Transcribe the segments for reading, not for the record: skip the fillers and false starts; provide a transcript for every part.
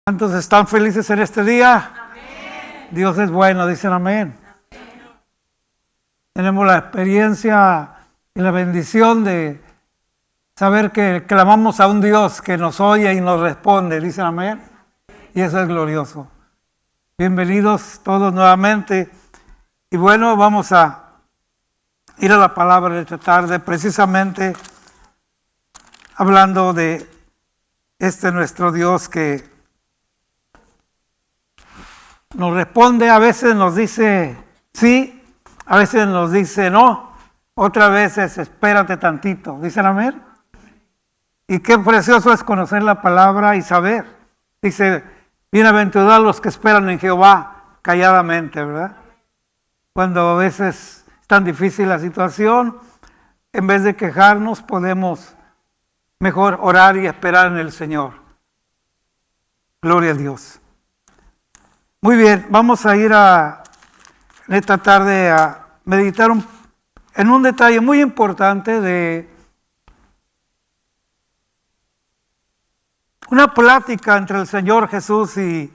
¿Cuántos están felices en este día? Amén. Dios es bueno, dicen amén. Amén. Tenemos la experiencia y la bendición de saber que clamamos a un Dios que nos oye y nos responde, dicen amén. Y eso es glorioso. Bienvenidos todos nuevamente. Y bueno, vamos a ir a la palabra de esta tarde, precisamente hablando de nuestro Dios que nos responde, a veces nos dice sí, a veces nos dice no, otras veces espérate tantito, dicen amén. Y qué precioso es conocer la palabra y saber. Dice, bienaventurados los que esperan en Jehová calladamente, ¿verdad? Cuando a veces es tan difícil la situación, en vez de quejarnos podemos mejor orar y esperar en el Señor. Gloria a Dios. Muy bien, vamos a ir en esta tarde a meditar en un detalle muy importante de una plática entre el Señor Jesús y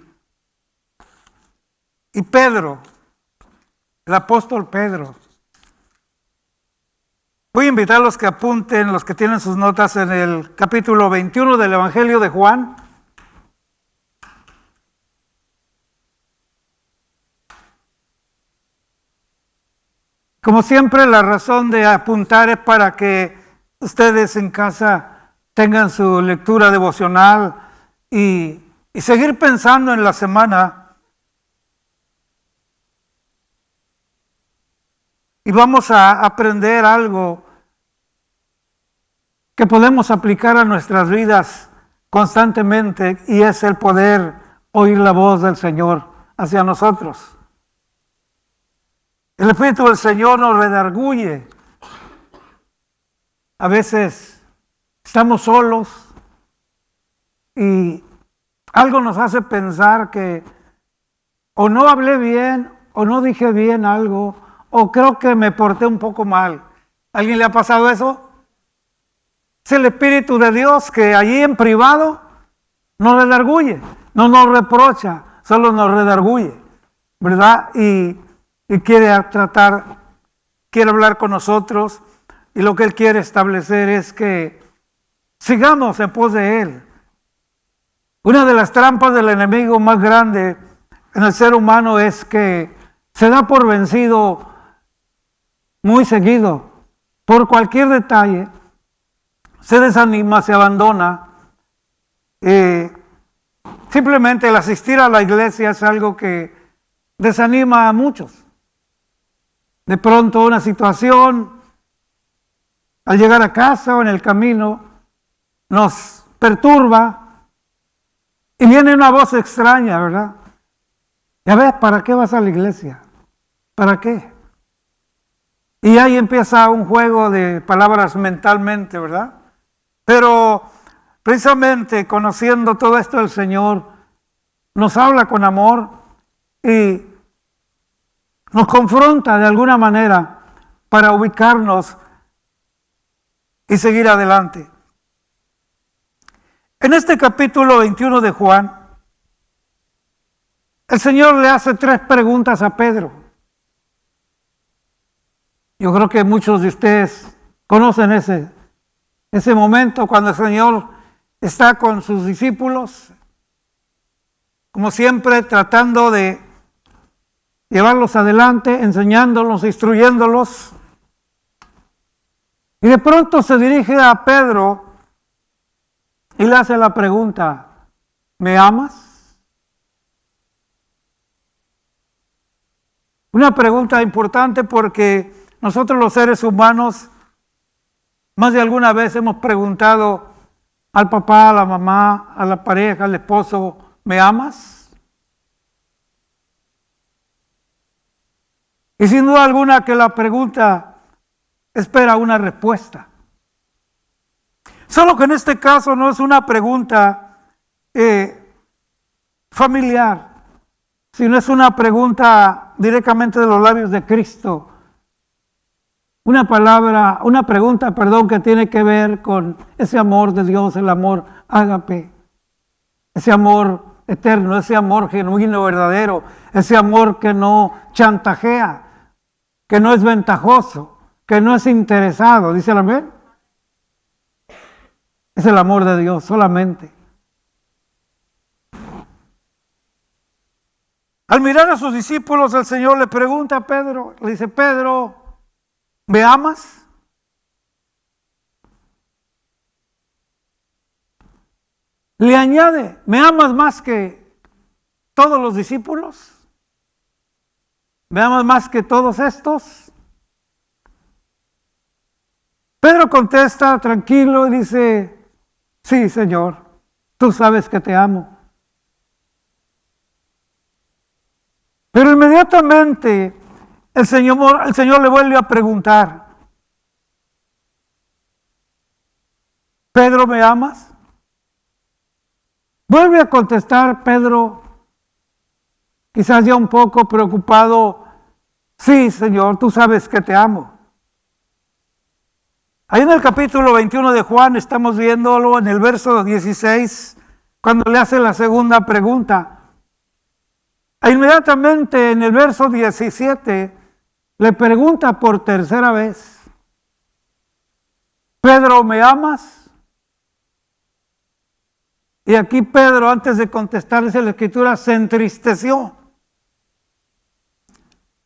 Pedro, el apóstol Pedro. Voy a invitar a los que apunten, los que tienen sus notas en el capítulo 21 del Evangelio de Juan. Como siempre, la razón de apuntar es para que ustedes en casa tengan su lectura devocional y seguir pensando en la semana. Y vamos a aprender algo que podemos aplicar a nuestras vidas constantemente, y es el poder oír la voz del Señor hacia nosotros. El Espíritu del Señor nos redarguye. A veces estamos solos y algo nos hace pensar que o no hablé bien, o no dije bien algo, o creo que me porté un poco mal. ¿Alguien le ha pasado eso? Es el Espíritu de Dios que allí en privado nos redarguye, no nos reprocha, solo nos redarguye, ¿verdad? Y quiere hablar con nosotros, y lo que Él quiere establecer es que sigamos en pos de Él. Una de las trampas del enemigo más grande en el ser humano es que se da por vencido muy seguido por cualquier detalle, se desanima, se abandona. Simplemente el asistir a la iglesia es algo que desanima a muchos. De pronto una situación, al llegar a casa o en el camino, nos perturba y viene una voz extraña, ¿verdad? Ya ves, ¿para qué vas a la iglesia? ¿Para qué? Y ahí empieza un juego de palabras mentalmente, ¿verdad? Pero precisamente conociendo todo esto, el Señor nos habla con amor y nos confronta de alguna manera para ubicarnos y seguir adelante. En este capítulo 21 de Juan, el Señor le hace 3 preguntas a Pedro. Yo creo que muchos de ustedes conocen ese momento cuando el Señor está con sus discípulos, como siempre tratando de llevarlos adelante, enseñándolos, instruyéndolos. Y de pronto se dirige a Pedro y le hace la pregunta, ¿me amas? Una pregunta importante porque nosotros los seres humanos más de alguna vez hemos preguntado al papá, a la mamá, a la pareja, al esposo, ¿me amas? Y sin duda alguna que la pregunta espera una respuesta. Solo que en este caso no es una pregunta familiar, sino es una pregunta directamente de los labios de Cristo. Una pregunta, que tiene que ver con ese amor de Dios, el amor ágape, ese amor eterno, ese amor genuino, verdadero, ese amor que no chantajea, que no es ventajoso, que no es interesado. ¿Dice el amén? Es el amor de Dios solamente. Al mirar a sus discípulos, el Señor le pregunta a Pedro, le dice: Pedro, ¿me amas? Le añade: ¿me amas más que todos los discípulos? ¿Me amas más que todos estos? Pedro contesta tranquilo y dice: sí, Señor, tú sabes que te amo. Pero inmediatamente el Señor le vuelve a preguntar: Pedro, ¿me amas? Vuelve a contestar Pedro, quizás ya un poco preocupado: sí, Señor, tú sabes que te amo. Ahí en el capítulo 21 de Juan estamos viéndolo en el verso 16, cuando le hace la segunda pregunta. E inmediatamente en el verso 17 le pregunta por tercera vez: Pedro, ¿me amas? Y aquí Pedro, antes de contestar, dice la Escritura, se entristeció.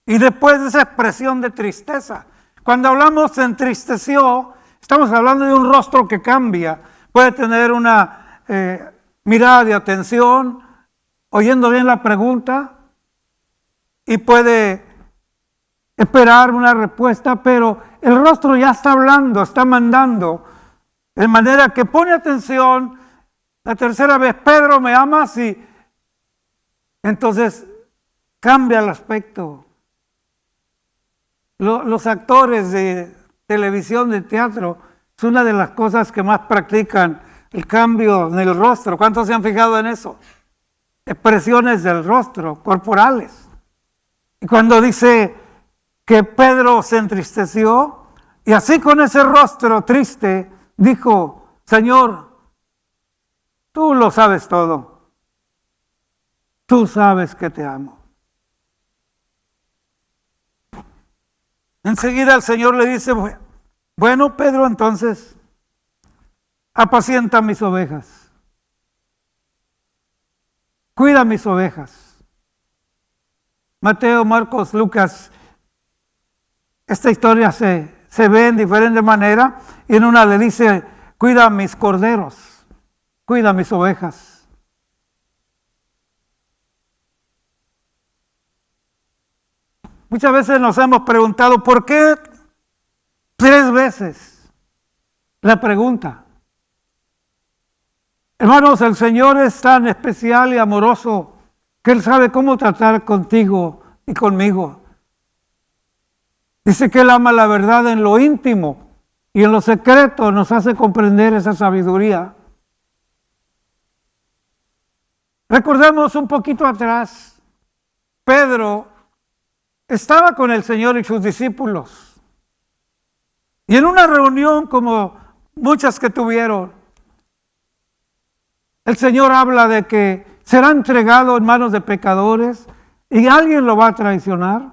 Y después de esa expresión de tristeza, cuando hablamos se entristeció, estamos hablando de un rostro que cambia. Puede tener una mirada de atención, oyendo bien la pregunta, y puede esperar una respuesta, pero el rostro ya está hablando, está mandando, de manera que pone atención. La tercera vez: Pedro, ¿me amas? Y entonces cambia el aspecto. Los actores de televisión, de teatro, es una de las cosas que más practican, el cambio en el rostro. ¿Cuántos se han fijado en eso? Expresiones del rostro, corporales. Y cuando dice que Pedro se entristeció, y así con ese rostro triste, dijo: Señor, tú lo sabes todo. Tú sabes que te amo. Enseguida el Señor le dice: bueno, Pedro, entonces apacienta mis ovejas. Cuida mis ovejas. Mateo, Marcos, Lucas, esta historia se ve en diferentes maneras, y en una le dice: cuida mis corderos, cuida mis ovejas. Muchas veces nos hemos preguntado: ¿por qué 3 veces la pregunta? Hermanos, el Señor es tan especial y amoroso que Él sabe cómo tratar contigo y conmigo. Dice que Él ama la verdad en lo íntimo, y en lo secreto nos hace comprender esa sabiduría. Recordemos un poquito atrás, Pedro estaba con el Señor y sus discípulos, y en una reunión como muchas que tuvieron, el Señor habla de que será entregado en manos de pecadores y alguien lo va a traicionar.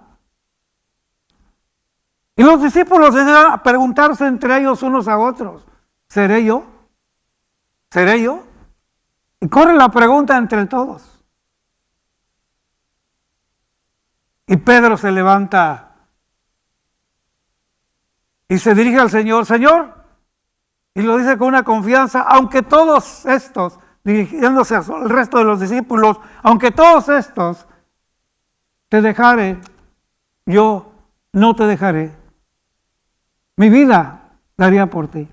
Y los discípulos empiezan a preguntarse entre ellos unos a otros: ¿seré yo? ¿Seré yo? Y corre la pregunta entre todos. Y Pedro se levanta y se dirige al Señor: Señor, y lo dice con una confianza, aunque todos estos, dirigiéndose al resto de los discípulos, aunque todos estos te dejaren, yo no te dejaré. Mi vida daría por ti.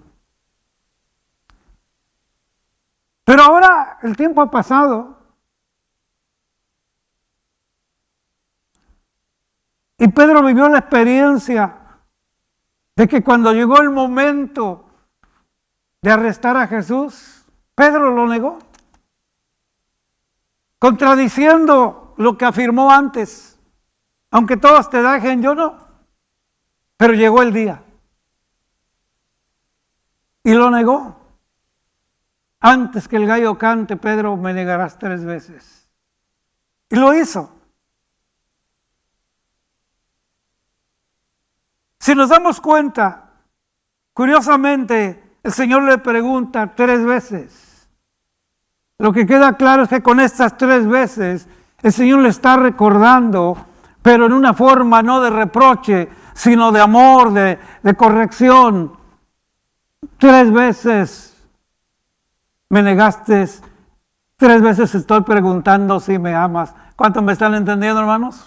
Pero ahora el tiempo ha pasado. Y Pedro vivió la experiencia de que cuando llegó el momento de arrestar a Jesús, Pedro lo negó, contradiciendo lo que afirmó antes: aunque todos te dejen, yo no. Pero llegó el día y lo negó. antes que el gallo cante, Pedro, me negarás 3 veces. Y lo hizo. Si nos damos cuenta, curiosamente, el Señor le pregunta 3 veces. Lo que queda claro es que con estas 3 veces, el Señor le está recordando, pero en una forma no de reproche, sino de amor, de corrección. 3 veces me negaste, 3 veces estoy preguntando si me amas. ¿Cuántos me están entendiendo, hermanos?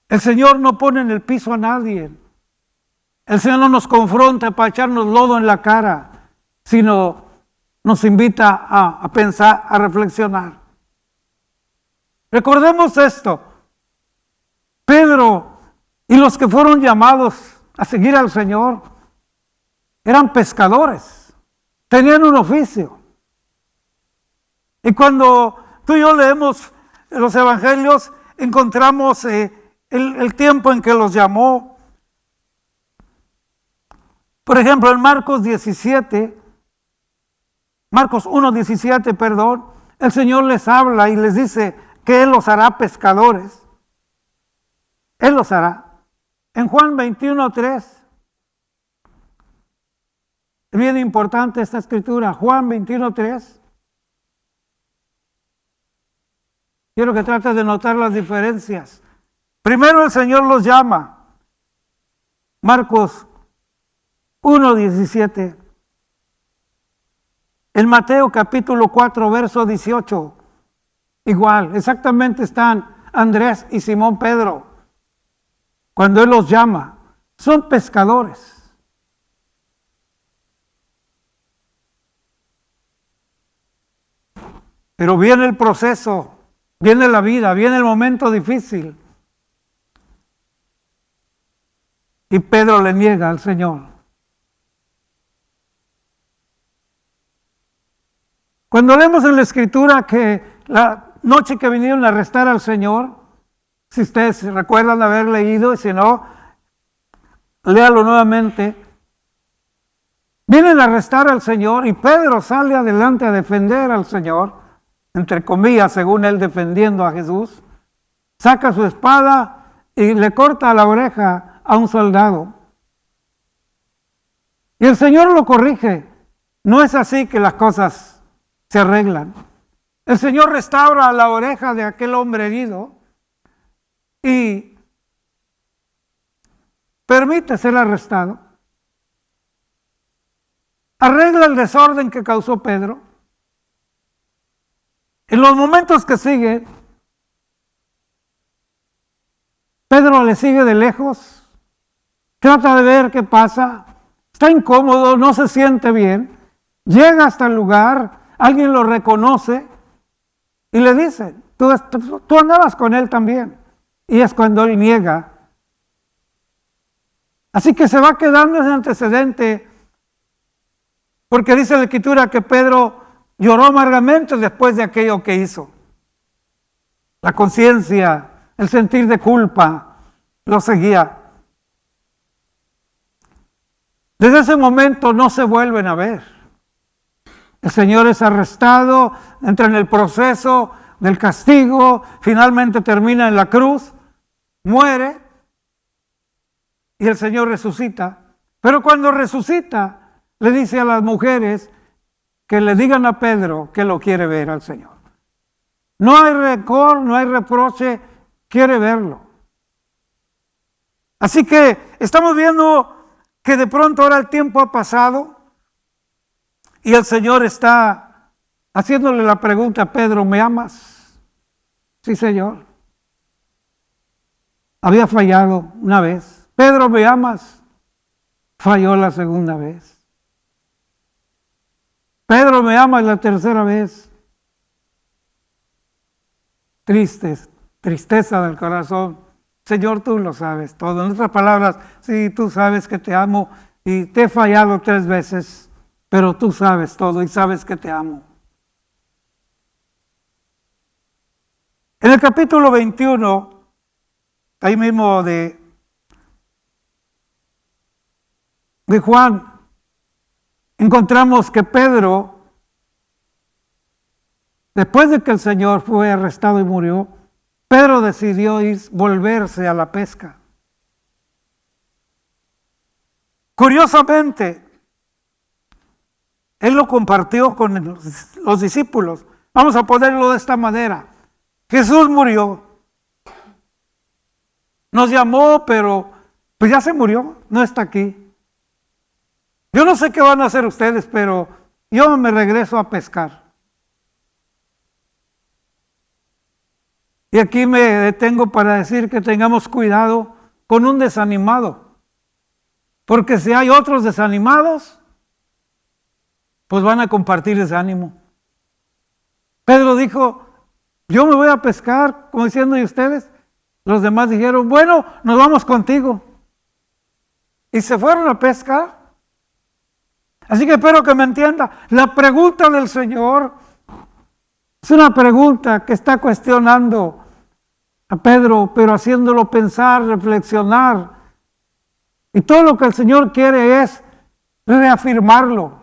El Señor no pone en el piso a nadie. El Señor no nos confronta para echarnos lodo en la cara, sino nos invita a pensar, a reflexionar. Recordemos esto. Pedro y los que fueron llamados a seguir al Señor eran pescadores, tenían un oficio. Y cuando tú y yo leemos los evangelios, encontramos el tiempo en que los llamó. Por ejemplo, en Marcos 1:17, perdón, el Señor les habla y les dice que Él los hará pescadores. Él los hará. En Juan 21:3, es bien importante esta escritura, Juan 21:3. Quiero que trates de notar las diferencias. Primero el Señor los llama. Marcos 1:17. En Mateo capítulo 4, verso 18. Igual, exactamente están Andrés y Simón Pedro. Cuando Él los llama, son pescadores. Pero viene el proceso, viene la vida, viene el momento difícil. Y Pedro le niega al Señor. Cuando leemos en la Escritura que la noche que vinieron a arrestar al Señor, si ustedes recuerdan haber leído, y si no, léalo nuevamente. Vienen a arrestar al Señor y Pedro sale adelante a defender al Señor, entre comillas, según él defendiendo a Jesús. Saca su espada y le corta la oreja a un soldado. Y el Señor lo corrige. No es así que las cosas se arreglan. El Señor restaura la oreja de aquel hombre herido y permite ser arrestado. Arregla el desorden que causó Pedro. En los momentos que siguen, Pedro le sigue de lejos, trata de ver qué pasa, está incómodo, no se siente bien, llega hasta el lugar, alguien lo reconoce y le dice, tú andabas con él también. Y es cuando él niega. Así que se va quedando ese antecedente, porque dice la Escritura que Pedro lloró amargamente después de aquello que hizo. La conciencia, el sentir de culpa, lo seguía. Desde ese momento no se vuelven a ver. El Señor es arrestado, entra en el proceso del castigo, finalmente termina en la cruz, muere y el Señor resucita. Pero cuando resucita, le dice a las mujeres que le digan a Pedro que lo quiere ver al Señor. No hay rencor, no hay reproche, quiere verlo. Así que estamos viendo que de pronto ahora el tiempo ha pasado y el Señor está haciéndole la pregunta a Pedro, ¿me amas? Sí, Señor. Había fallado una vez. Pedro, ¿me amas? Falló la segunda vez. Pedro, ¿me amas? La tercera vez. Tristeza del corazón. Señor, tú lo sabes todo. En otras palabras, sí, tú sabes que te amo y te he fallado 3 veces, pero tú sabes todo y sabes que te amo. En el capítulo 21, ahí mismo de Juan, encontramos que Pedro, después de que el Señor fue arrestado y murió, Pedro decidió volverse a la pesca. Curiosamente, él lo compartió con los discípulos. Vamos a ponerlo de esta manera. Jesús murió. Nos llamó, pero pues ya se murió, no está aquí. Yo no sé qué van a hacer ustedes, pero yo me regreso a pescar. Y aquí me detengo para decir que tengamos cuidado con un desanimado. Porque si hay otros desanimados, pues van a compartir desánimo. Pedro dijo, yo me voy a pescar, como diciendo, ¿y ustedes? Los demás dijeron, bueno, nos vamos contigo. Y se fueron a pescar. Así que espero que me entienda. La pregunta del Señor es una pregunta que está cuestionando a Pedro, pero haciéndolo pensar, reflexionar. Y todo lo que el Señor quiere es reafirmarlo.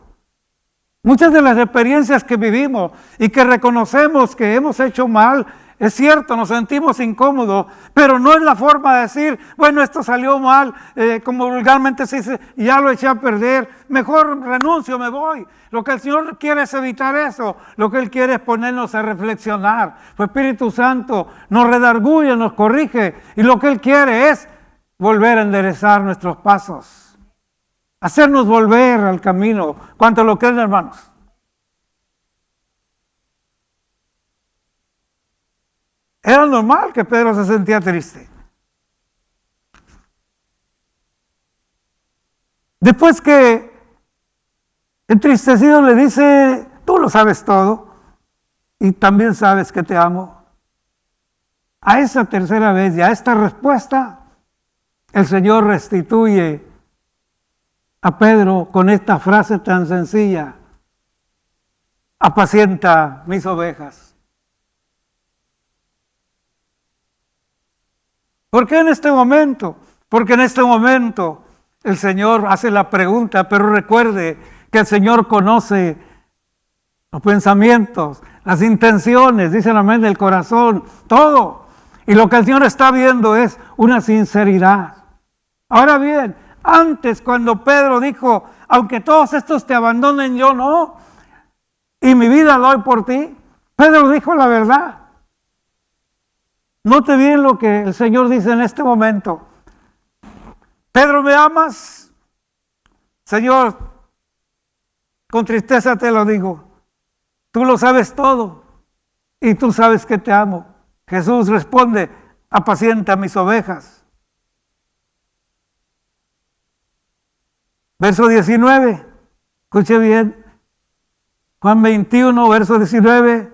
Muchas de las experiencias que vivimos y que reconocemos que hemos hecho mal, es cierto, nos sentimos incómodos, pero no es la forma de decir, bueno, esto salió mal, como vulgarmente se dice, ya lo eché a perder, mejor renuncio, me voy. Lo que el Señor quiere es evitar eso, lo que Él quiere es ponernos a reflexionar. Su Espíritu Santo nos redarguye, nos corrige, y lo que Él quiere es volver a enderezar nuestros pasos, hacernos volver al camino. ¿Cuánto lo creen, hermanos? Era normal que Pedro se sentía triste. Después que entristecido le dice, tú lo sabes todo y también sabes que te amo. A esa tercera vez y a esta respuesta, el Señor restituye a Pedro con esta frase tan sencilla: apacienta mis ovejas. ¿Por qué en este momento? Porque en este momento el Señor hace la pregunta, pero recuerde que el Señor conoce los pensamientos, las intenciones, dice la mente del corazón, todo. Y lo que el Señor está viendo es una sinceridad. Ahora bien, antes cuando Pedro dijo, aunque todos estos te abandonen, yo no, y mi vida la doy por ti, Pedro dijo la verdad. Note bien lo que el Señor dice en este momento. Pedro, ¿me amas? Señor, con tristeza te lo digo. Tú lo sabes todo y tú sabes que te amo. Jesús responde, apacienta mis ovejas. Verso 19, escuche bien. Juan 21, verso 19.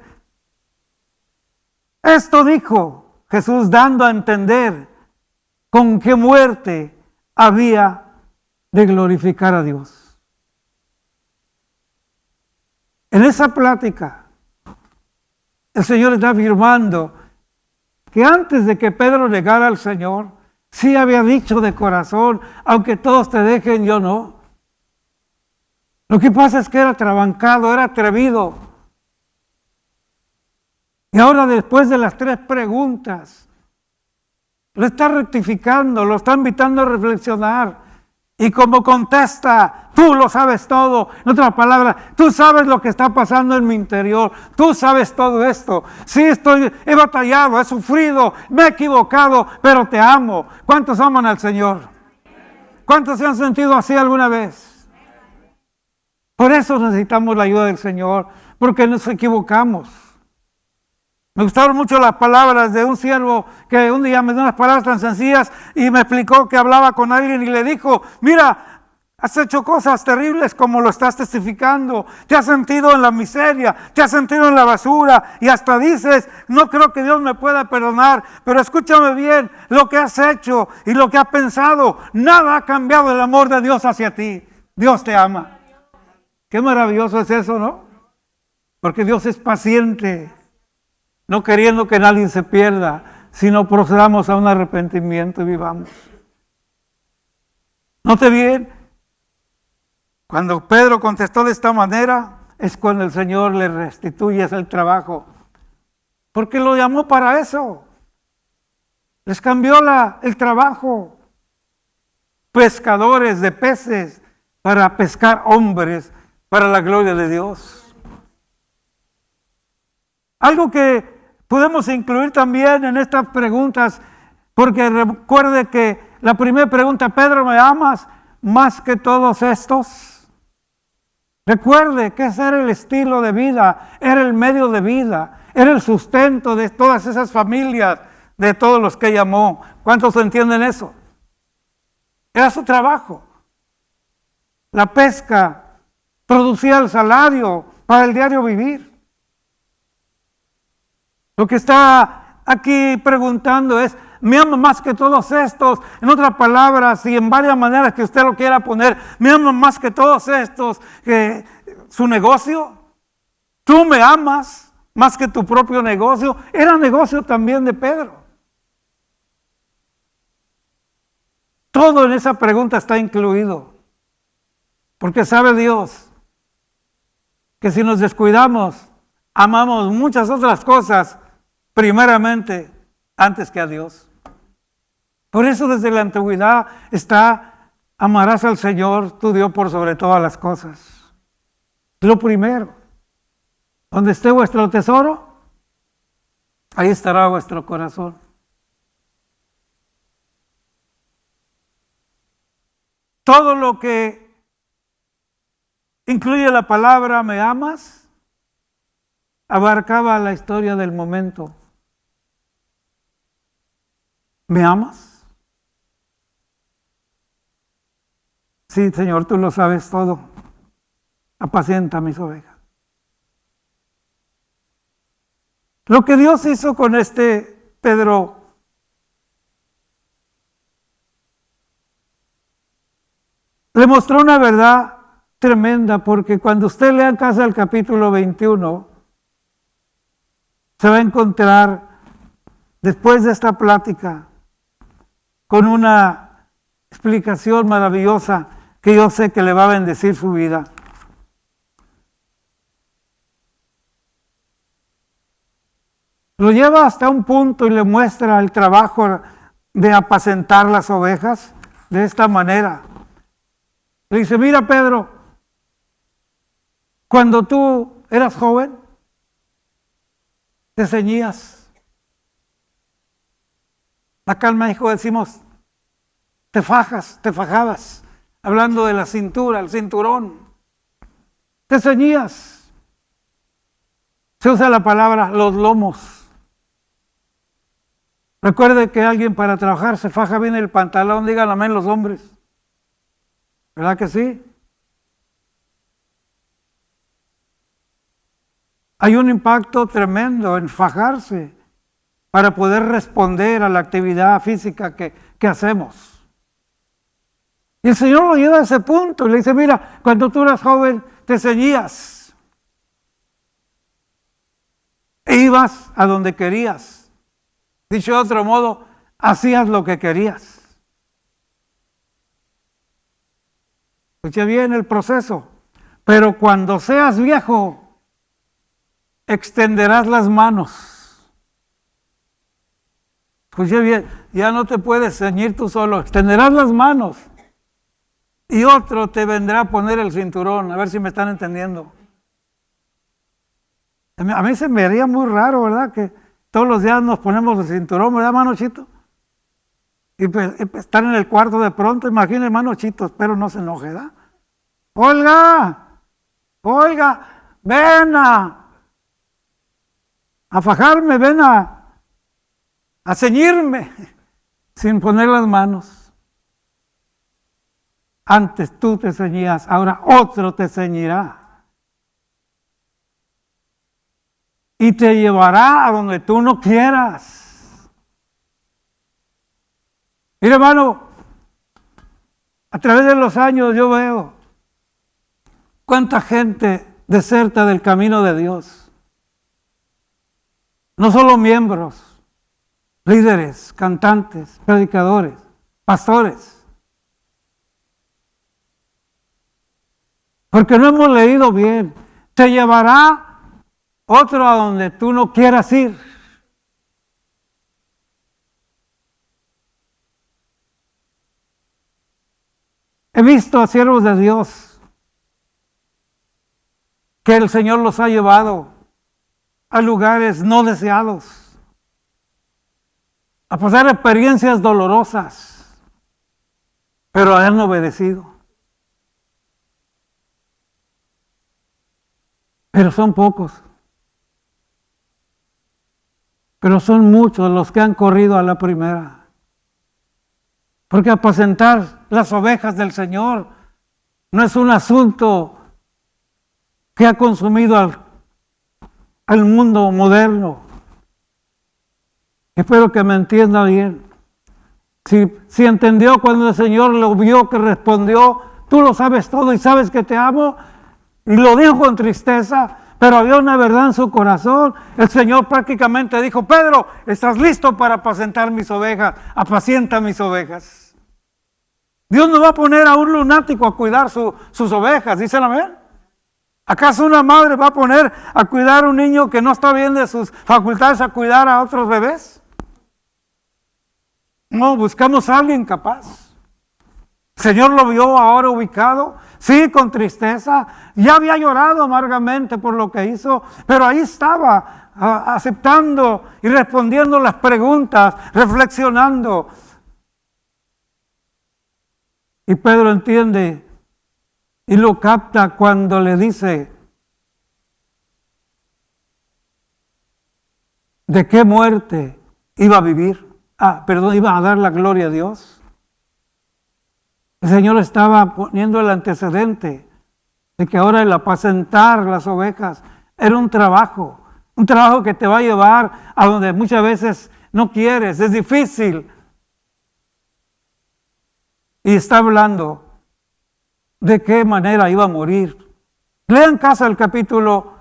Esto dijo Jesús dando a entender con qué muerte había de glorificar a Dios. En esa plática, el Señor está afirmando que antes de que Pedro llegara al Señor, sí había dicho de corazón, aunque todos te dejen, yo no. Lo que pasa es que era trabancado, era atrevido. Y ahora, después de las 3 preguntas, lo está rectificando, lo está invitando a reflexionar. Y como contesta, tú lo sabes todo. En otras palabras, tú sabes lo que está pasando en mi interior. Tú sabes todo esto. Sí, he batallado, he sufrido, me he equivocado, pero te amo. ¿Cuántos aman al Señor? ¿Cuántos se han sentido así alguna vez? Por eso necesitamos la ayuda del Señor, porque nos equivocamos. Me gustaron mucho las palabras de un siervo que un día me dio unas palabras tan sencillas y me explicó que hablaba con alguien y le dijo, mira, has hecho cosas terribles como lo estás testificando, te has sentido en la miseria, te has sentido en la basura y hasta dices, no creo que Dios me pueda perdonar, pero escúchame bien, lo que has hecho y lo que has pensado, nada ha cambiado el amor de Dios hacia ti. Dios te ama. Qué maravilloso es eso, ¿no? Porque Dios es paciente, no queriendo que nadie se pierda, sino procedamos a un arrepentimiento y vivamos. Note bien, Cuando Pedro contestó de esta manera, es cuando el Señor le restituye el trabajo. Porque lo llamó para eso. Les cambió el trabajo. Pescadores de peces para pescar hombres para la gloria de Dios. Algo que podemos incluir también en estas preguntas, porque recuerde que la primera pregunta, Pedro, ¿me amas más que todos estos? Recuerde que ese era el estilo de vida, era el medio de vida, era el sustento de todas esas familias, de todos los que llamó. ¿Cuántos entienden eso? Era su trabajo. La pesca producía el salario para el diario vivir. Lo que está aquí preguntando es, ¿me ama más que todos estos? En otras palabras y en varias maneras que usted lo quiera poner, ¿me ama más que todos estos? Que su negocio, ¿tú me amas más que tu propio negocio? Era negocio también de Pedro. Todo en esa pregunta está incluido, porque sabe Dios que si nos descuidamos, amamos muchas otras cosas primeramente antes que a Dios. Por eso desde la antigüedad está, amarás al Señor tu Dios por sobre todas las cosas. Lo primero, donde esté vuestro tesoro, ahí estará vuestro corazón. Todo lo que incluye la palabra ¿me amas? Abarcaba la historia del momento. ¿Me amas? Sí, Señor, tú lo sabes todo. Apacienta mis ovejas. Lo que Dios hizo con este Pedro le mostró una verdad tremenda, porque cuando usted lea en casa el capítulo 21, se va a encontrar, después de esta plática, con una explicación maravillosa que yo sé que le va a bendecir su vida. Lo lleva hasta un punto y le muestra el trabajo de apacentar las ovejas de esta manera. Le dice, mira Pedro, cuando tú eras joven, te ceñías. Acá en México decimos, te fajabas, hablando de la cintura, el cinturón. Te ceñías. Se usa la palabra los lomos. Recuerde que alguien para trabajar se faja bien el pantalón, digan amén los hombres. ¿Verdad que sí? Hay un impacto tremendo en fajarse para poder responder a la actividad física que hacemos. Y el Señor lo lleva a ese punto y le dice, mira, cuando tú eras joven te ceñías e ibas a donde querías. Dicho de otro modo, hacías lo que querías. Escuche bien el proceso. Pero cuando seas viejo, extenderás las manos. Escuche bien, ya no te puedes ceñir tú solo, extenderás las manos y otro te vendrá a poner el cinturón. A ver si me están entendiendo. A mí se me haría muy raro, ¿verdad? Que todos los días nos ponemos el cinturón, ¿verdad, hermano Chito? Y pues, estar en el cuarto de pronto, imagínate, hermano Chito, espero no se enoje, ¿verdad? Olga, ven a fajarme, ven a ceñirme, sin poner las manos. Antes tú te ceñías, ahora otro te ceñirá. Y te llevará a donde tú no quieras. Mira, hermano, a través de los años yo veo cuánta gente deserta del camino de Dios. No solo miembros, líderes, cantantes, predicadores, pastores. porque no hemos leído bien. Te llevará otro a donde tú no quieras ir. He visto a siervos de Dios que el Señor los ha llevado a lugares no deseados, a pasar experiencias dolorosas, pero han obedecido. Pero son pocos. Pero son muchos los que han corrido a la primera. Porque apacentar las ovejas del Señor no es un asunto que ha consumido al mundo moderno. Espero que me entienda bien. Si entendió cuando el Señor lo vio que respondió, tú lo sabes todo y sabes que te amo, y lo dijo con tristeza, pero había una verdad en su corazón. El Señor prácticamente dijo: Pedro, ¿estás listo para apacentar mis ovejas? Apacienta mis ovejas. Dios no va a poner a un lunático a cuidar sus ovejas, ¿dicen amén? ¿Acaso una madre va a poner a cuidar a un niño que no está bien de sus facultades a cuidar a otros bebés? No, buscamos a alguien capaz. El Señor lo vio ahora ubicado, sí, con tristeza, ya había llorado amargamente por lo que hizo, pero ahí estaba aceptando y respondiendo las preguntas, reflexionando. Y Pedro entiende y lo capta cuando le dice: ¿de qué muerte iba a vivir? Iba a dar la gloria a Dios. El Señor estaba poniendo el antecedente de que ahora el apacentar las ovejas era un trabajo que te va a llevar a donde muchas veces no quieres, es difícil. Y está hablando de qué manera iba a morir. Lean en casa el capítulo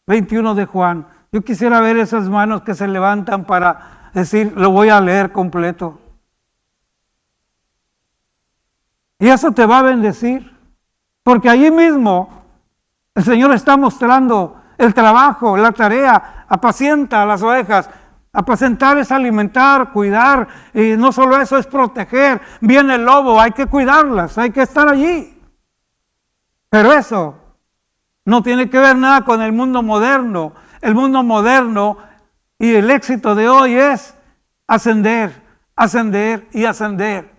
21 de Juan. Yo quisiera ver esas manos que se levantan para decir: lo voy a leer completo. Y eso te va a bendecir, porque allí mismo el Señor está mostrando el trabajo, la tarea. Apacienta a las ovejas. Apacentar es alimentar, cuidar, y no solo eso, es proteger. Viene el lobo, hay que cuidarlas, hay que estar allí. Pero eso no tiene que ver nada con el mundo moderno. El mundo moderno y el éxito de hoy es ascender, ascender y ascender.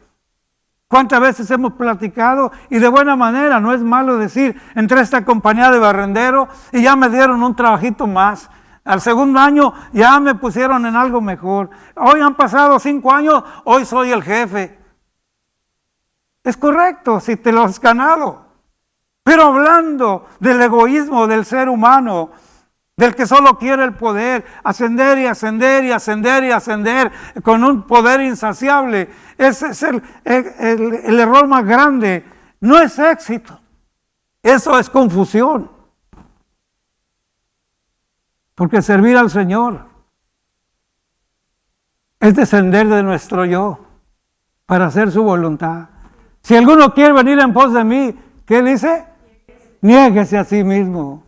¿Cuántas veces hemos platicado? Y de buena manera, no es malo decir: entré a esta compañía de barrendero y ya me dieron un trabajito más. Al segundo año ya me pusieron en algo mejor. Hoy han pasado 5 años, hoy soy el jefe. Es correcto si te lo has ganado. Pero hablando del egoísmo del ser humano, del que solo quiere el poder, ascender y ascender y ascender y ascender con un poder insaciable, ese es el error más grande. No es éxito, eso es confusión. Porque servir al Señor es descender de nuestro yo para hacer su voluntad. Si alguno quiere venir en pos de mí, ¿qué dice? Niéguese a sí mismo,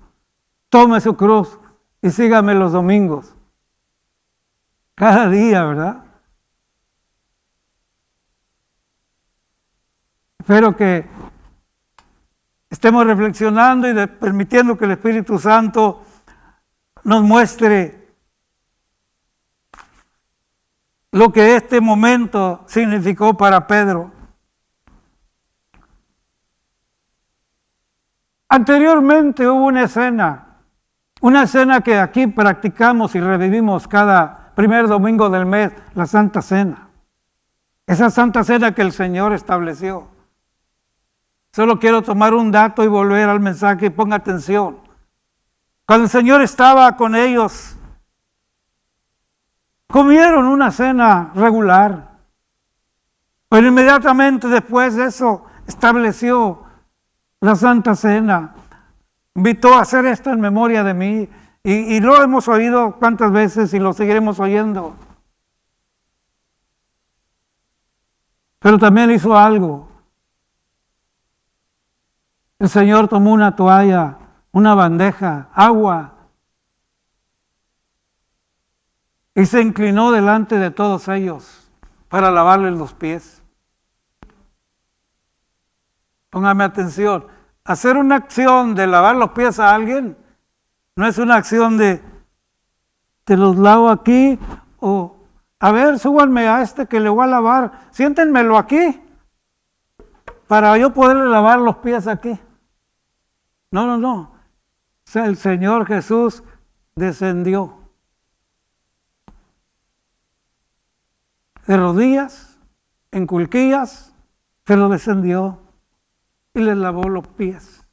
tome su cruz y sígame los domingos. Cada día, ¿verdad? Espero que estemos reflexionando y permitiendo que el Espíritu Santo nos muestre lo que este momento significó para Pedro. Anteriormente hubo una escena que aquí practicamos y revivimos cada primer domingo del mes, la Santa Cena. Esa Santa Cena que el Señor estableció. Solo quiero tomar un dato y volver al mensaje y ponga atención. Cuando el Señor estaba con ellos, comieron una cena regular, pero inmediatamente después de eso estableció la Santa Cena. Invitó a hacer esto en memoria de mí, y lo hemos oído cuántas veces y lo seguiremos oyendo. Pero también hizo algo. El Señor tomó una toalla, una bandeja, agua, y se inclinó delante de todos ellos para lavarles los pies. Póngame atención, hacer una acción de lavar los pies a alguien no es una acción de te los lavo aquí o a ver, súbanme a este que le voy a lavar, siéntenmelo aquí para yo poderle lavar los pies aquí. No, no, no. O sea, el Señor Jesús descendió de rodillas, en cuclillas, pero descendió y les lavó los pies.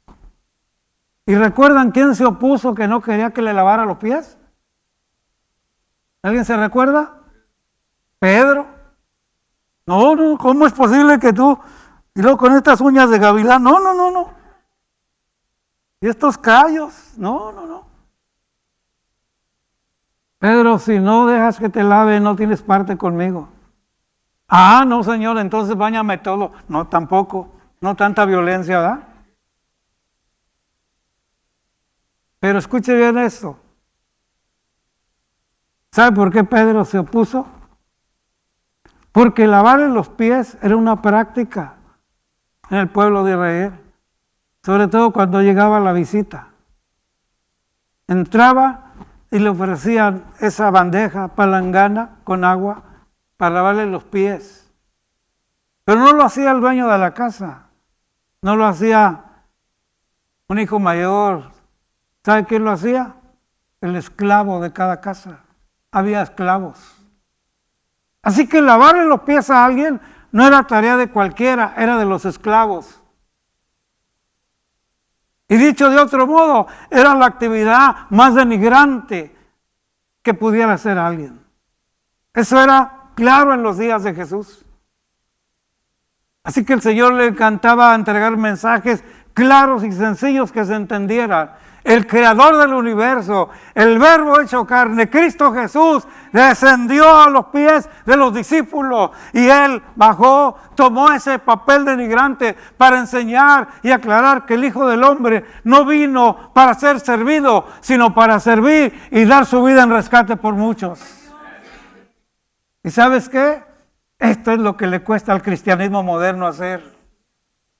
¿Y recuerdan quién se opuso que no quería que le lavara los pies? ¿Alguien se recuerda? Pedro. No, no, ¿cómo es posible que tú, y luego con estas uñas de gavilán? No, no, no, no. Y estos callos, no, no, no. Pedro, si no dejas que te lave, no tienes parte conmigo. Ah, no, Señor, entonces báñame todo. No, tampoco, no tanta violencia, ¿verdad? Pero escuche bien esto. ¿Sabe por qué Pedro se opuso? Porque lavarle los pies era una práctica en el pueblo de Israel, sobre todo cuando llegaba la visita. Entraba y le ofrecían esa bandeja palangana con agua para lavarle los pies. Pero no lo hacía el dueño de la casa, no lo hacía un hijo mayor. ¿Sabe quién lo hacía? El esclavo de cada casa. Había esclavos. Así que lavarle los pies a alguien no era tarea de cualquiera, era de los esclavos. Y dicho de otro modo, era la actividad más denigrante que pudiera hacer alguien. Eso era claro en los días de Jesús. Así que el Señor le encantaba entregar mensajes claros y sencillos que se entendieran. El creador del universo, el verbo hecho carne, Cristo Jesús, descendió a los pies de los discípulos y Él bajó, tomó ese papel denigrante para enseñar y aclarar que el Hijo del Hombre no vino para ser servido, sino para servir y dar su vida en rescate por muchos. ¿Y sabes qué? Esto es lo que le cuesta al cristianismo moderno hacer.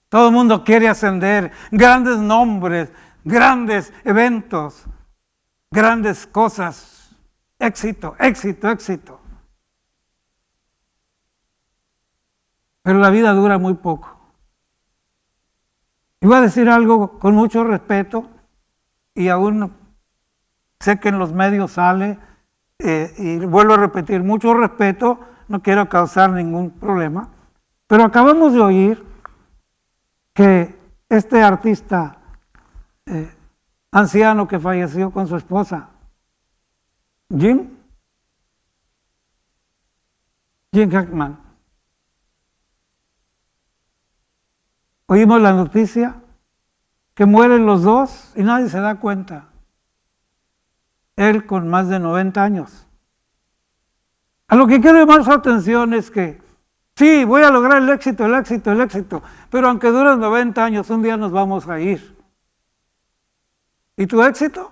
Todo el mundo quiere ascender, grandes nombres, grandes eventos, grandes cosas, éxito, éxito, éxito. Pero la vida dura muy poco. Y voy a decir algo con mucho respeto, y aún sé que en los medios sale, y vuelvo a repetir, mucho respeto, no quiero causar ningún problema, pero acabamos de oír que este artista anciano que falleció con su esposa, Jim Hackman. Oímos la noticia que mueren los dos y nadie se da cuenta. Él con más de 90 años. A lo que quiero llamar su atención es que sí, voy a lograr el éxito, el éxito, el éxito, pero aunque duren 90 años, un día nos vamos a ir. ¿Y tu éxito?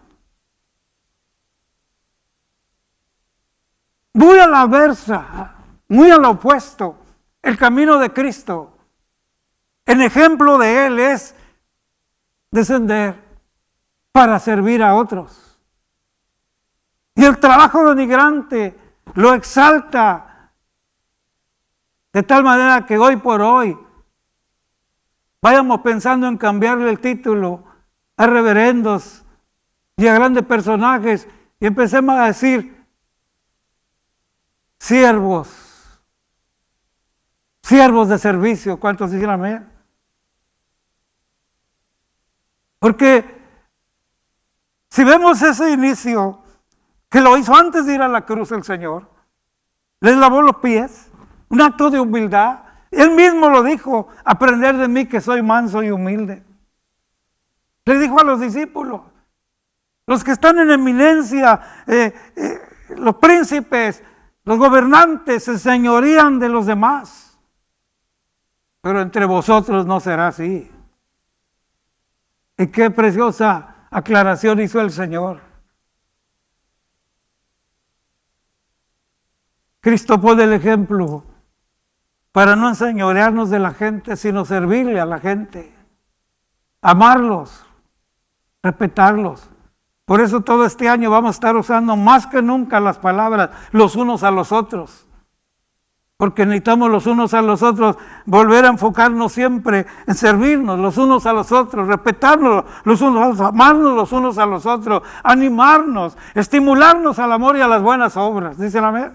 Muy a la versa, muy al opuesto, el camino de Cristo. El ejemplo de Él es descender para servir a otros. Y el trabajo denigrante lo exalta de tal manera que hoy por hoy vayamos pensando en cambiarle el título a reverendos y a grandes personajes y empecemos a decir siervos de servicio. ¿Cuántos dicen amén? Porque si vemos ese inicio que lo hizo antes de ir a la cruz el Señor, les lavó los pies, un acto de humildad. Él mismo lo dijo: aprender de mí que soy manso y humilde. Le dijo a los discípulos, los que están en eminencia, los príncipes, los gobernantes, se señorían de los demás. Pero entre vosotros no será así. Y qué preciosa aclaración hizo el Señor. Cristo pone el ejemplo para no enseñorearnos de la gente, sino servirle a la gente, amarlos, respetarlos. Por eso todo este año vamos a estar usando más que nunca las palabras los unos a los otros. Porque necesitamos los unos a los otros volver a enfocarnos siempre en servirnos los unos a los otros, respetarnos los unos a los otros, amarnos los unos a los otros, animarnos, estimularnos al amor y a las buenas obras. ¿Dicen amén?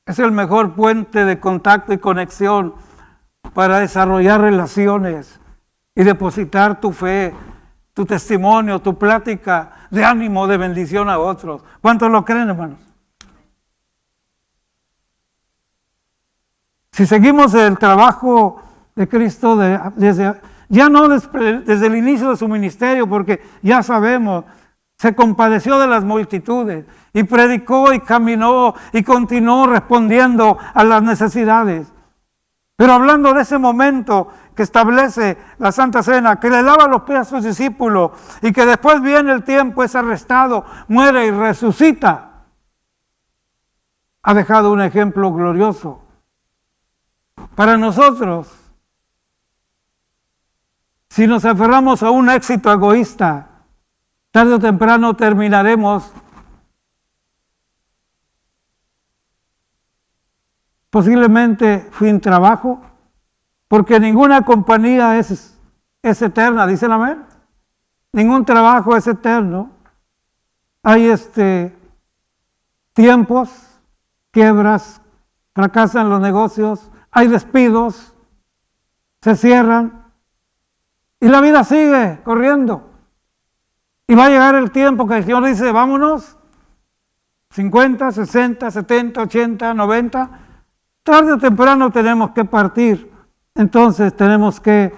Es el mejor puente de contacto y conexión para desarrollar relaciones y depositar tu fe, tu testimonio, tu plática de ánimo, de bendición a otros. ¿Cuántos lo creen, hermanos? Si seguimos el trabajo de Cristo ya no desde el inicio de su ministerio, porque ya sabemos, se compadeció de las multitudes y predicó y caminó y continuó respondiendo a las necesidades. Pero hablando de ese momento que establece la Santa Cena, que le lava los pies a sus discípulos y que después viene el tiempo, es arrestado, muere y resucita, ha dejado un ejemplo glorioso para nosotros. Si nos aferramos a un éxito egoísta, tarde o temprano terminaremos posiblemente sin trabajo, porque ninguna compañía es eterna, ¿dicen amén? Ningún trabajo es eterno. Hay tiempos, quiebras, fracasan los negocios, hay despidos, se cierran y la vida sigue corriendo. Y va a llegar el tiempo que el Señor dice, vámonos, 50, 60, 70, 80, 90, tarde o temprano tenemos que partir. Entonces tenemos que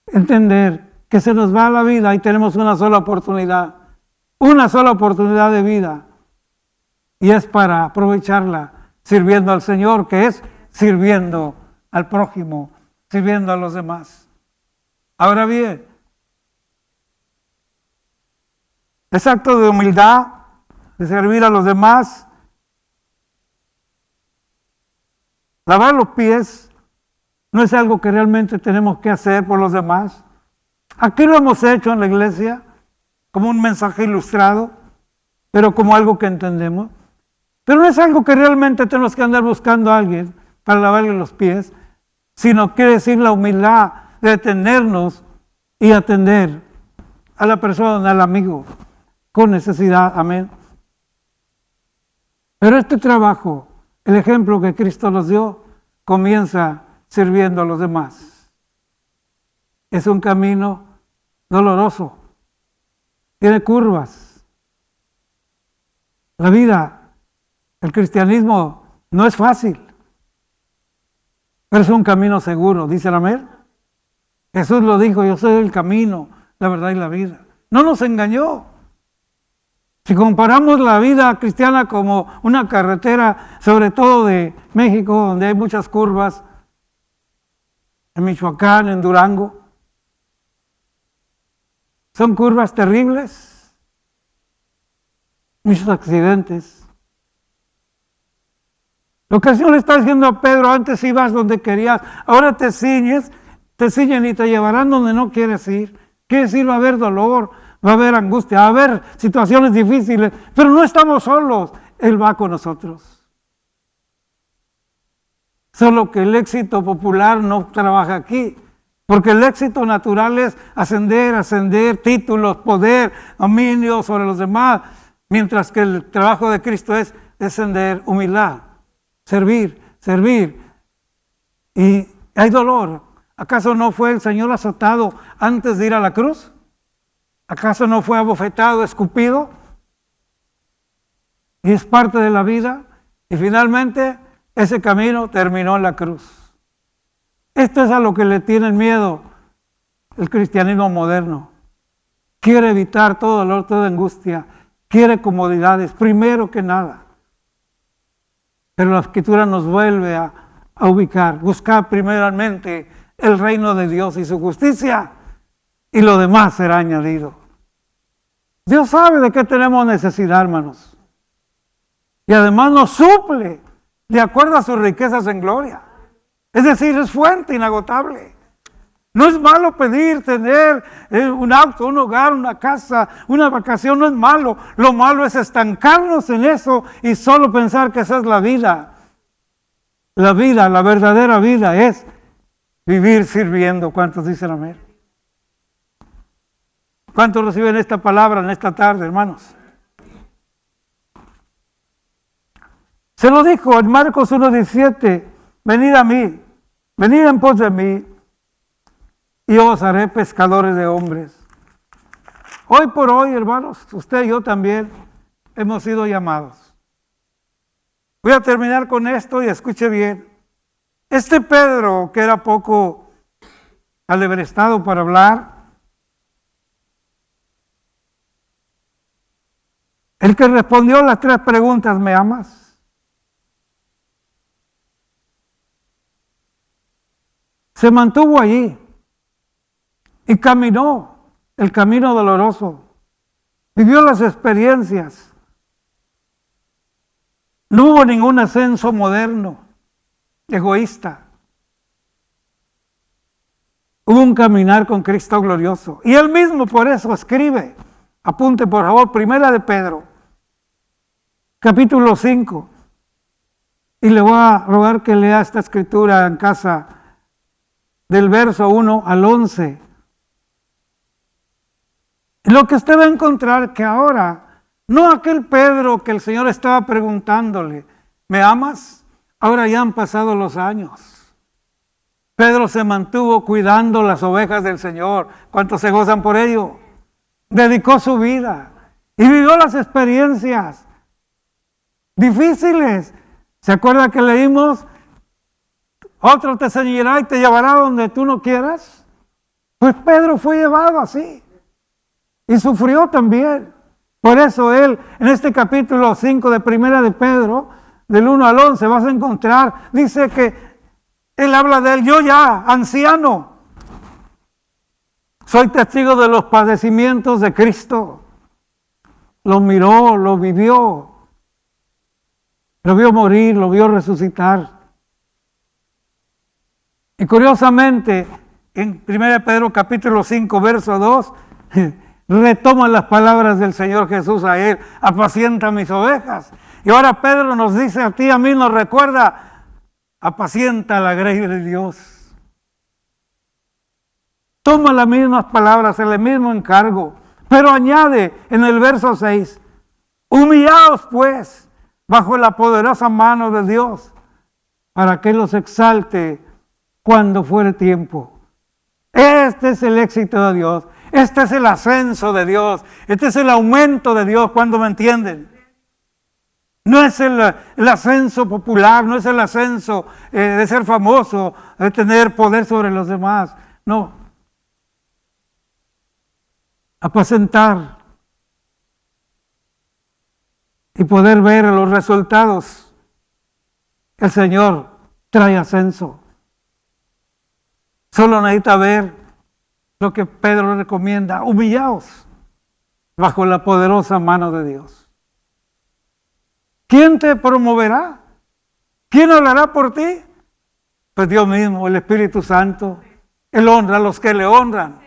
entender que se nos va la vida y tenemos una sola oportunidad de vida. Y es para aprovecharla sirviendo al Señor, que es sirviendo al prójimo, sirviendo a los demás. Ahora bien, ese acto de humildad, de servir a los demás, lavar los pies, no es algo que realmente tenemos que hacer por los demás. Aquí lo hemos hecho en la iglesia como un mensaje ilustrado, pero como algo que entendemos. Pero no es algo que realmente tenemos que andar buscando a alguien para lavarle los pies, sino quiere decir la humildad de detenernos y atender a la persona, al amigo, con necesidad. Amén. Pero este trabajo, el ejemplo que Cristo nos dio, comienza sirviendo a los demás. Es un camino doloroso, tiene curvas. La vida, el cristianismo no es fácil, pero es un camino seguro, dice el amén. Jesús lo dijo, yo soy el camino, la verdad y la vida. No nos engañó. Si comparamos la vida cristiana como una carretera, sobre todo de México, donde hay muchas curvas, en Michoacán, en Durango, son curvas terribles, muchos accidentes. Lo que el Señor le está diciendo a Pedro, antes ibas donde querías, ahora te ciñen y te llevarán donde no quieres ir. Quiere decir, va a haber dolor, va a haber angustia, va a haber situaciones difíciles, pero no estamos solos, Él va con nosotros. Solo que el éxito popular no trabaja aquí, porque el éxito natural es ascender, títulos, poder, dominio sobre los demás, mientras que el trabajo de Cristo es descender, humildad, servir. Y hay dolor. ¿Acaso no fue el Señor azotado antes de ir a la cruz? ¿Acaso no fue abofetado, escupido? Y es parte de la vida. Y finalmente ese camino terminó en la cruz. Esto es a lo que le tienen miedo el cristianismo moderno. Quiere evitar todo dolor, toda angustia. Quiere comodidades, primero que nada. Pero la Escritura nos vuelve a ubicar. Buscar primeramente el reino de Dios y su justicia, y lo demás será añadido. Dios sabe de qué tenemos necesidad, hermanos. Y además nos suple de acuerdo a sus riquezas en gloria. Es decir, es fuente inagotable. No es malo pedir, tener un auto, un hogar, una casa, una vacación, no es malo. Lo malo es estancarnos en eso y solo pensar que esa es la vida. La vida, la verdadera vida es vivir sirviendo. ¿Cuántos dicen amén? ¿Cuántos reciben esta palabra en esta tarde, hermanos? Se lo dijo en Marcos 1:17, venid a mí, venid en pos de mí, y yo os haré pescadores de hombres. Hoy por hoy, hermanos, usted y yo también hemos sido llamados. Voy a terminar con esto y escuche bien. Este Pedro, que era poco alebrestado para hablar, el que respondió las 3 preguntas, ¿me amas? Se mantuvo allí y caminó el camino doloroso, vivió las experiencias. No hubo ningún ascenso moderno, egoísta. Hubo un caminar con Cristo glorioso. Y él mismo por eso escribe, apunte por favor, Primera de Pedro, capítulo 5. Y le voy a rogar que lea esta escritura en casa, del verso 1 al 11. Lo que usted va a encontrar que ahora, no aquel Pedro que el Señor estaba preguntándole, ¿me amas? Ahora ya han pasado los años. Pedro se mantuvo cuidando las ovejas del Señor. ¿Cuántos se gozan por ello? Dedicó su vida y vivió las experiencias difíciles. ¿Se acuerda que leímos? Otro te ceñirá y te llevará donde tú no quieras. Pues Pedro fue llevado así. Y sufrió también. Por eso él, en este capítulo 5 de Primera de Pedro, del 1 al 11, vas a encontrar, dice que él habla de él, yo ya, anciano, soy testigo de los padecimientos de Cristo. Lo miró, lo vivió, lo vio morir, lo vio resucitar. Y curiosamente, en 1 Pedro capítulo 5, verso 2, retoma las palabras del Señor Jesús a él, apacienta mis ovejas. Y ahora Pedro nos dice a ti, a mí nos recuerda, apacienta la grey de Dios. Toma las mismas palabras, el mismo encargo, pero añade en el verso 6, humillaos pues bajo la poderosa mano de Dios, para que los exalte cuando fuere tiempo. Este es el éxito de Dios. Este es el ascenso de Dios. Este es el aumento de Dios. ¿Cuándo me entienden? No es el ascenso popular, no es el ascenso de ser famoso, de tener poder sobre los demás. No. Apacentar y poder ver los resultados. El Señor trae ascenso. Solo necesita ver lo que Pedro recomienda, humillaos bajo la poderosa mano de Dios. ¿Quién te promoverá? ¿Quién hablará por ti? Pues Dios mismo, el Espíritu Santo. Él honra a los que le honran.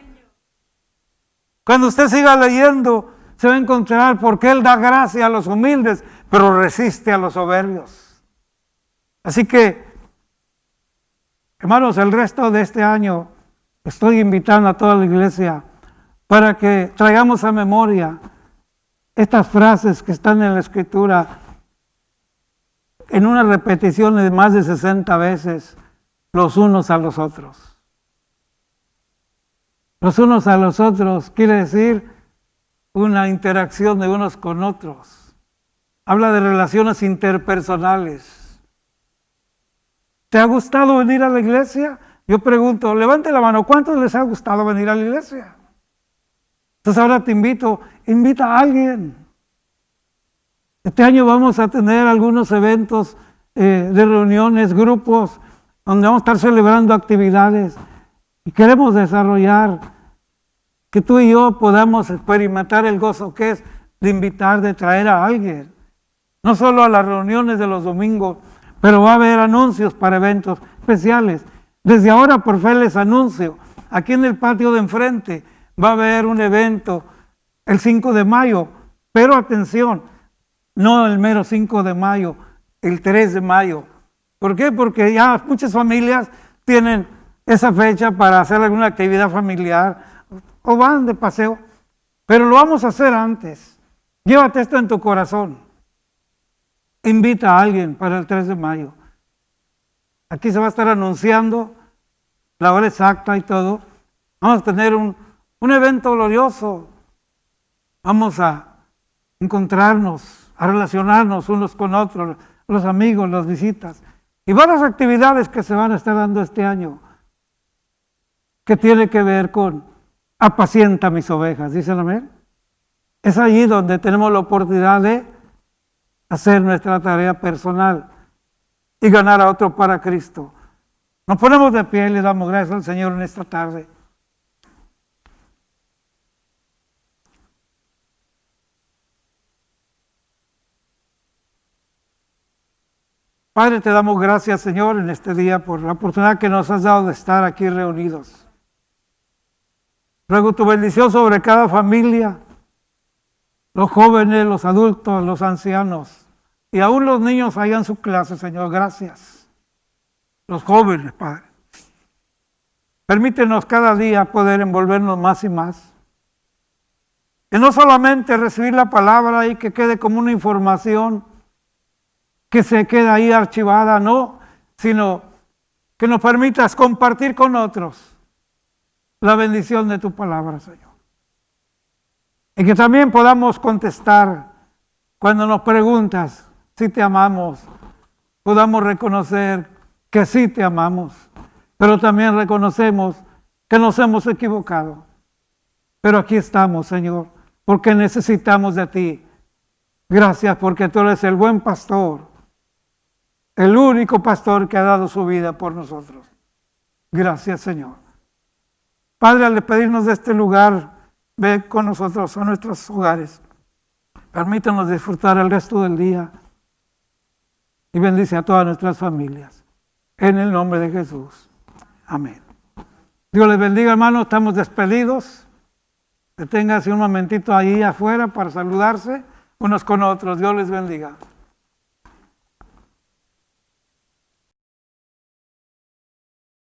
Cuando usted siga leyendo, se va a encontrar porque Él da gracia a los humildes, pero resiste a los soberbios. Así que, hermanos, el resto de este año estoy invitando a toda la iglesia para que traigamos a memoria estas frases que están en la Escritura en una repetición de más de 60 veces, los unos a los otros. Los unos a los otros quiere decir una interacción de unos con otros. Habla de relaciones interpersonales. ¿Te ha gustado venir a la iglesia? Yo pregunto, levante la mano, ¿cuántos les ha gustado venir a la iglesia? Entonces ahora te invito, invita a alguien. Este año vamos a tener algunos eventos de reuniones, grupos, donde vamos a estar celebrando actividades y queremos desarrollar que tú y yo podamos experimentar el gozo que es de invitar, de traer a alguien. No solo a las reuniones de los domingos, pero va a haber anuncios para eventos especiales. Desde ahora por fe les anuncio, aquí en el patio de enfrente va a haber un evento el 5 de mayo, pero atención, no el mero 5 de mayo, el 3 de mayo. ¿Por qué? Porque ya muchas familias tienen esa fecha para hacer alguna actividad familiar o van de paseo, pero lo vamos a hacer antes. Llévate esto en tu corazón. Invita a alguien para el 3 de mayo. Aquí se va a estar anunciando la hora exacta y todo. Vamos a tener un evento glorioso. Vamos a encontrarnos, a relacionarnos unos con otros, los amigos, las visitas y varias actividades que se van a estar dando este año que tiene que ver con apacienta mis ovejas, ¿dicen amén? Es allí donde tenemos la oportunidad de hacer nuestra tarea personal y ganar a otro para Cristo. Nos ponemos de pie y le damos gracias al Señor en esta tarde. Padre, te damos gracias, Señor, en este día por la oportunidad que nos has dado de estar aquí reunidos. Ruego tu bendición sobre cada familia, los jóvenes, los adultos, los ancianos y aún los niños allá en su clase, Señor. Gracias. Los jóvenes, Padre. Permítenos cada día poder envolvernos más y más. Y no solamente recibir la palabra y que quede como una información que se queda ahí archivada, no, sino que nos permitas compartir con otros la bendición de tu palabra, Señor. Y que también podamos contestar cuando nos preguntas si te amamos, podamos reconocer que sí te amamos, pero también reconocemos que nos hemos equivocado. Pero aquí estamos, Señor, porque necesitamos de ti. Gracias porque tú eres el buen pastor, el único pastor que ha dado su vida por nosotros. Gracias, Señor. Padre, al despedirnos de este lugar, ve con nosotros a nuestros hogares. Permítanos disfrutar el resto del día y bendice a todas nuestras familias. En el nombre de Jesús. Amén. Dios les bendiga, hermanos. Estamos despedidos. Deténgase un momentito ahí afuera para saludarse unos con otros. Dios les bendiga.